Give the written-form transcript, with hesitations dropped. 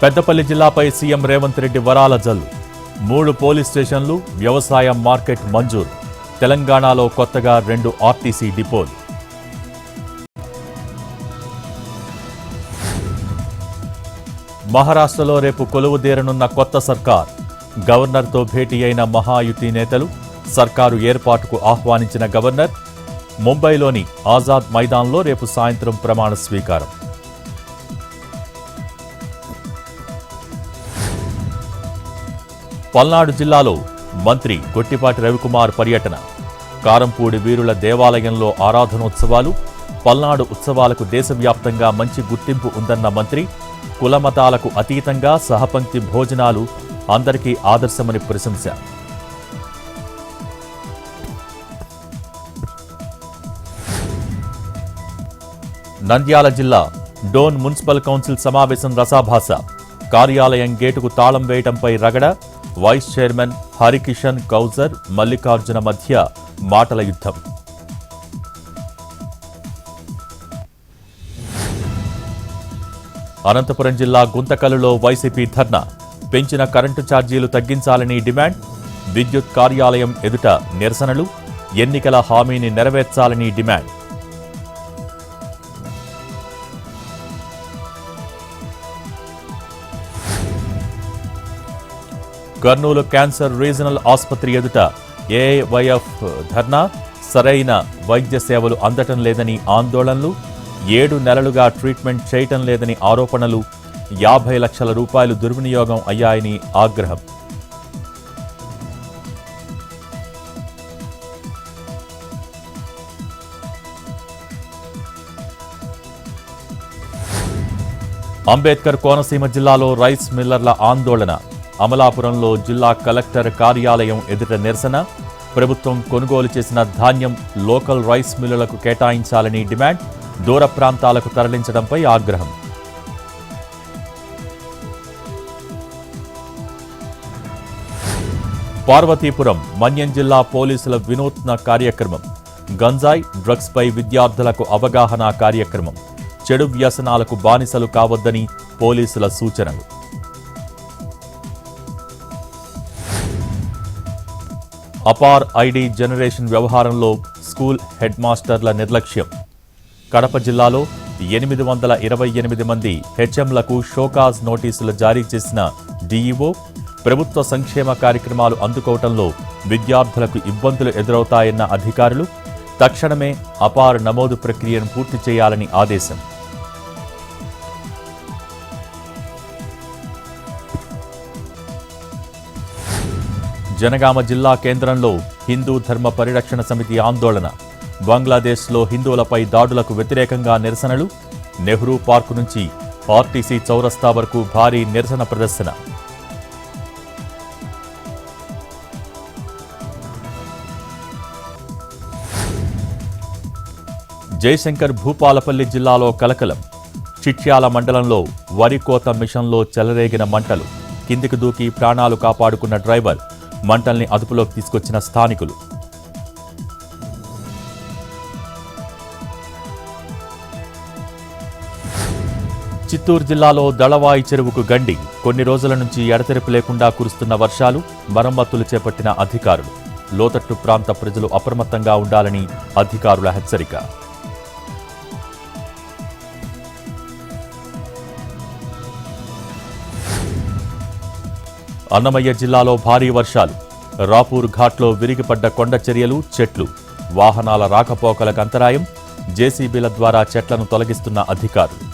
Peddapalli జిల్లాపై CM Revanth Reddy వరాల జల్లు. 3 police స్టేషన్లు, వ్యవసాయ మార్కెట్ మంజూరు. తెలంగాణలో కొత్తగా 2 ఆర్టీసీ డిపోలు. మహారాష్ట్రలో రేపు కొలువుదీరనున్న కొత్త సర్కార్. గవర్నర్తో భేటీ అయిన మహాయుతి నేతలు. సర్కారు ఏర్పాటుకు ఆహ్వానించిన గవర్నర్. ముంబైలోని ఆజాద్ మైదాన్లో రేపు సాయంత్రం ప్రమాణ స్వీకారం. పల్నాడు జిల్లాలో మంత్రి గొట్టిపాటి రవికుమార్ పర్యటన. కారంపూడి వీరుల దేవాలయంలో ఆరాధనోత్సవాలు. పల్నాడు ఉత్సవాలకు దేశవ్యాప్తంగా మంచి గుర్తింపు ఉందన్న మంత్రి. కులమతాలకు అతీతంగా సహపంక్తి భోజనాలు అందరికీ ఆదర్శమని ప్రశంస. నంద్యాల జిల్లా డోన్ మున్సిపల్ కౌన్సిల్ సమావేశం రసాభాస. కార్యాలయం గేటుకు తాళం వేయడంపై రగడ. వైస్ చైర్మన్ హరికిషన్ కౌజర్, మల్లికార్జున మధ్య మాటల యుద్ధం. అనంతపురం జిల్లా గుంతకల్లులో వైసీపీ ధర్నా. పెంచిన కరెంటు ఛార్జీలు తగ్గించాలని డిమాండ్. విద్యుత్ కార్యాలయం ఎదుట నిరసనలు. ఎన్నికల హామీని నెరవేర్చాలని డిమాండ్. కర్నూలు క్యాన్సర్ రీజనల్ ఆసుపత్రి ఎదుట ఏఐవైఎఫ్ ధర్నా. సరైన వైద్య సేవలు అందటం లేదని ఆందోళనలు. 7 నెలలుగా ట్రీట్మెంట్ చేయటం లేదని ఆరోపణలు. 50 లక్షల రూపాయలు దుర్వినియోగం అయ్యాయని ఆగ్రహం. అంబేద్కర్ కోనసీమ జిల్లాలో రైస్ మిల్లర్ల ఆందోళన. అమలాపురంలో జిల్లా కలెక్టర్ కార్యాలయం ఎదుట నిరసన. ప్రభుత్వం కొనుగోలు చేసిన ధాన్యం లోకల్ రైస్ మిల్లులకు కేటాయించాలని డిమాండ్. దూర ప్రాంతాలకు తరలించడంపై ఆగ్రహం. పార్వతీపురం మన్యం జిల్లా పోలీసుల వినూత్న కార్యక్రమం. గంజాయి, డ్రగ్స్పై విద్యార్థులకు అవగాహన కార్యక్రమం. చెడు వ్యసనాలకు బానిసలు కావద్దని పోలీసుల సూచనలు. అపార్ ఐడి జనరేషన్ వ్యవహారంలో స్కూల్ హెడ్ మాస్టర్ల నిర్లక్ష్యం. కడప జిల్లాలో 828 మంది హెచ్ఎంలకు షోకాజ్ నోటీసులు జారీ చేసిన డీఈఓ. ప్రభుత్వ సంక్షేమ కార్యక్రమాలు అందుకోవటంలో విద్యార్థులకు ఇబ్బందులు ఎదురవుతాయన్న అధికారులు. తక్షణమే అపార్ నమోదు ప్రక్రియను పూర్తి చేయాలని ఆదేశం. జనగామ జిల్లా కేంద్రంలో హిందూ ధర్మ పరిరక్షణ సమితి ఆందోళన. బంగ్లాదేశ్లో హిందువులపై దాడులకు వ్యతిరేకంగా నిరసనలు. నెహ్రూ పార్కు నుంచి ఆర్టీసీ చౌరస్తా వరకు భారీ నిరసన ప్రదర్శన. జయశంకర్ భూపాలపల్లి జిల్లాలో కలకలం. చిట్యాల మండలంలో వరి కోత మిషన్లో చెలరేగిన మంటలు. కిందికి దూకి ప్రాణాలు కాపాడుకున్న డ్రైవర్. మంటల్ని అదుపులోకి తీసుకొచ్చిన స్థానికులు. చిత్తూరు జిల్లాలో దళవాయి చెరువుకు గండి. కొన్ని రోజుల నుంచి ఎడతెరిపి లేకుండా కురుస్తున్న వర్షాలు. మరమ్మతులు చేపట్టిన అధికారులు. లోతట్టు ప్రాంత ప్రజలు అప్రమత్తంగా ఉండాలని అధికారుల హెచ్చరిక. అన్నమయ్య జిల్లాలో భారీ వర్షాలు. రాపూర్ ఘాట్లో విరిగిపడ్డ కొండ చర్యలు, చెట్లు. వాహనాల రాకపోకలకు అంతరాయం. జేసీబీల ద్వారా చెట్లను తొలగిస్తున్న అధికారులు.